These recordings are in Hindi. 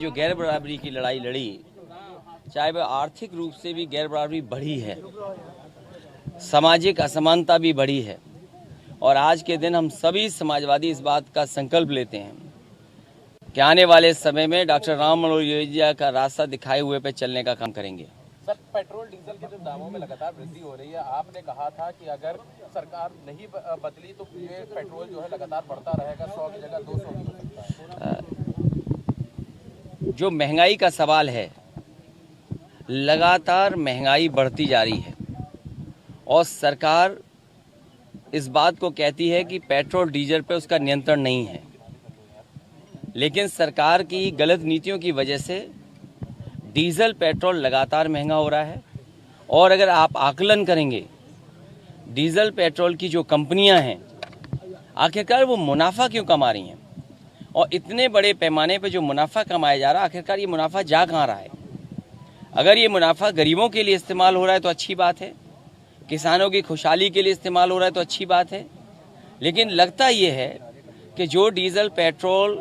जो गैर बराबरी की लड़ाई लड़ी, चाहे वह आर्थिक रूप से भी गैर बराबरी बढ़ी है, सामाजिक असमानता भी बढ़ी है। और आज के दिन हम सभी समाजवादी इस बात का संकल्प लेते हैं कि आने वाले समय में डॉक्टर राम मनोहर लोहिया का रास्ता दिखाए हुए पे चलने का काम करेंगे। सर, पेट्रोल डीजल के जो दामों में लगातार वृद्धि हो रही है, आपने कहा था कि अगर सरकार नहीं बदली तो ये पेट्रोल जो है लगातार बढ़ता रहेगा, 100 की जगह 200 भी हो सकता है। जो महंगाई का सवाल है, लगातार महंगाई बढ़ती जा रही है और सरकार इस बात को कहती है कि पेट्रोल डीजल पे उसका नियंत्रण नहीं है, लेकिन सरकार की गलत नीतियों की वजह से डीजल पेट्रोल लगातार महंगा हो रहा है। और अगर आप आकलन करेंगे डीजल पेट्रोल की जो कंपनियां हैं, आखिरकार वो मुनाफा क्यों कमा रही हैं, और इतने बड़े पैमाने पे जो मुनाफा कमाया जा रहा है, आखिरकार ये मुनाफा जा कहाँ रहा है। अगर ये मुनाफा गरीबों के लिए इस्तेमाल हो रहा है तो अच्छी बात है, किसानों की खुशहाली के लिए इस्तेमाल हो रहा है तो अच्छी बात है, लेकिन लगता ये है कि जो डीजल पेट्रोल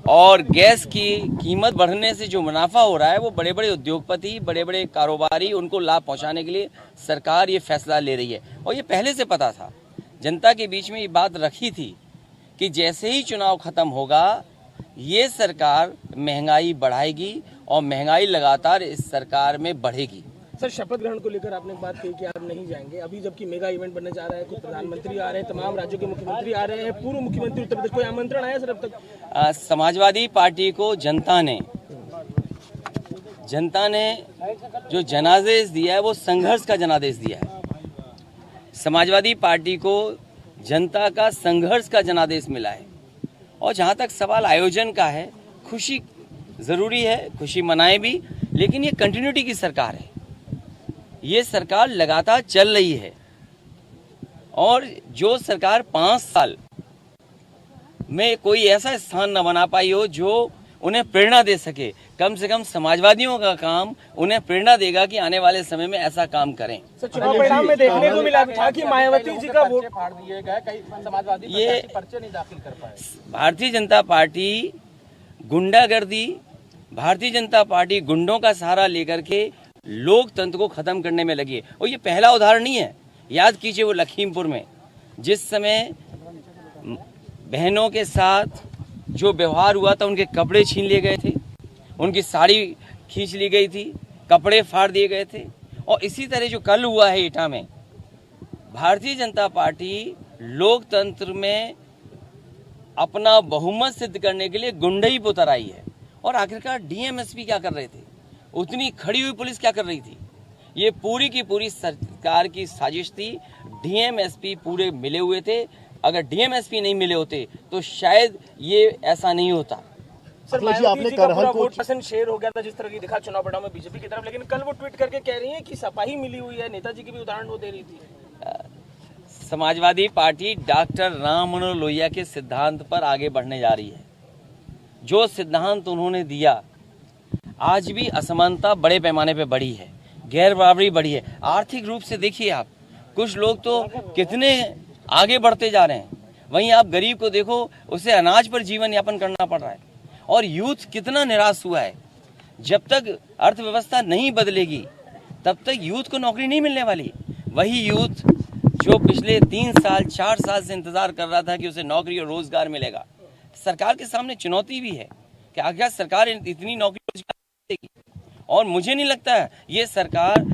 और गैस की कीमत बढ़ने से जो मुनाफा हो रहा है, वो बड़े बड़े उद्योगपति, बड़े बड़े कारोबारी, उनको लाभ पहुंचाने के लिए सरकार ये फैसला ले रही है। और ये पहले से पता था, जनता के बीच में ये बात रखी थी कि जैसे ही चुनाव खत्म होगा ये सरकार महंगाई बढ़ाएगी और महंगाई लगातार इस सरकार में बढ़ेगी। सर, शपथ ग्रहण को लेकर आपने बात कही कि आप नहीं जाएंगे, अभी जबकि मेगा इवेंट बनने जा रहा है, कुछ प्रधानमंत्री आ रहे हैं, तमाम राज्यों के मुख्यमंत्री आ रहे हैं, पूर्व मुख्यमंत्री उत्तर प्रदेश, कोई आमंत्रण आया सर अब तक? समाजवादी पार्टी को जनता ने जो जनादेश दिया है वो संघर्ष का जनादेश दिया है। समाजवादी पार्टी को जनता का संघर्ष का जनादेश मिला है। और जहां तक सवाल आयोजन का है, खुशी जरूरी है, खुशी मनाएं भी, लेकिन ये कंटिन्यूटी की सरकार है, ये सरकार लगातार चल रही है। और जो सरकार 5 साल में कोई ऐसा स्थान न बना पाई हो जो उन्हें प्रेरणा दे सके, कम से कम समाजवादियों का काम उन्हें प्रेरणा देगा कि आने वाले समय में ऐसा काम करें। सर, चुनाव परिणाम में देखने को मिला था कि मायावती जी का वोट फाड़ दिए गए, कई समाजवादी ये पर्चे नहीं दाखिल कर पाए। भारतीय जनता पार्टी गुंडागर्दी, भारतीय जनता पार्टी गुंडों का सहारा लेकर के लोकतंत्र को खत्म करने में लगी है। और ये पहला उदाहरण नहीं है। याद कीजिए वो लखीमपुर में जिस समय बहनों के साथ जो व्यवहार हुआ था, उनके कपड़े छीन लिए गए थे, उनकी साड़ी खींच ली गई थी, कपड़े फाड़ दिए गए थे। और इसी तरह जो कल हुआ है एटा में, भारतीय जनता पार्टी लोकतंत्र में अपना बहुमत सिद्ध करने के लिए गुंडई पे उतर आई है। और आखिरकार डीएमएसपी क्या कर रहे थे, उतनी खड़ी हुई पुलिस क्या कर रही थी? ये पूरी की पूरी सरकार की साजिश थी। डीएमएसपी पूरे मिले हुए थे, अगर डीएमएसपी नहीं मिले होते तो शायद ये ऐसा नहीं होता। सर, मायावती जी का पूरा वोट परसेंट शेयर हो गया था जिस तरह की दिखा चुनाव परिणाम में बीजेपी की तरफ, लेकिन कल वो ट्वीट करके कह रही हैं कि सपा ही मिली हुई है, नेताजी की भी उदाहरण वो दे रही थी। समाजवादी पार्टी डॉक्टर राम मनोहर लोहिया के सिद्धांत पर आगे बढ़ने जा रही है। जो सिद्धांत उन्होंने दिया, आज भी असमानता बड़े पैमाने पे बढ़ी है, गैर बराबरी बढ़ी है। आर्थिक रूप से देखिए आप, कुछ लोग तो कितने आगे बढ़ते जा रहे हैं, वहीं आप गरीब को देखो, उसे अनाज पर जीवन यापन करना पड़ रहा है। और यूथ कितना निराश हुआ है। जब तक अर्थव्यवस्था नहीं बदलेगी तब तक यूथ को नौकरी नहीं मिलने वाली। वही यूथ जो पिछले 3 साल 4 साल से इंतजार कर रहा था कि उसे नौकरी और रोजगार मिलेगा, सरकार के सामने चुनौती भी है कि आखिर सरकार इतनी नौकरी देगी। और मुझे नहीं लगता है ये सरकार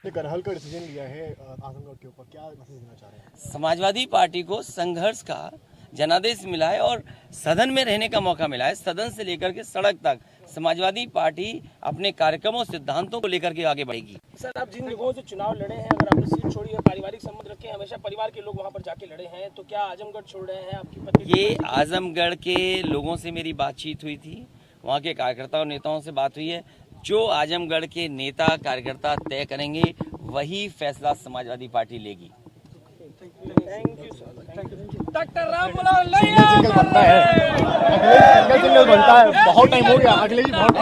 करहल का डिसीजन लिया है आजमगढ़ के ऊपर, क्या मैसेज देना चाह रहे हैं? समाजवादी पार्टी को संघर्ष का जनादेश मिला है और सदन में रहने का मौका मिला है। सदन से लेकर के सड़क तक समाजवादी पार्टी अपने कार्यक्रमों, सिद्धांतों को लेकर के आगे बढ़ेगी। सर, आप जिन लोगों से चुनाव लड़े हैं, अगर आपने सीट छोड़ी है, पारिवारिक संबंध रखे हैं, हमेशा परिवार के लोग वहां पर जाके लड़े हैं, तो क्या आजमगढ़ छोड़ रहे हैं? आपकी पत्नी ये आजमगढ़ के लोगों से मेरी बातचीत हुई थी, वहाँ के कार्यकर्ताओं नेताओं से बात हुई है। जो आजमगढ़ के नेता कार्यकर्ता तय करेंगे वही फैसला समाजवादी पार्टी लेगी। Thank you sir. Doctor Ram Manohar Lohia बनता है, बहुत टाइम हो गया, अगले ही बहुत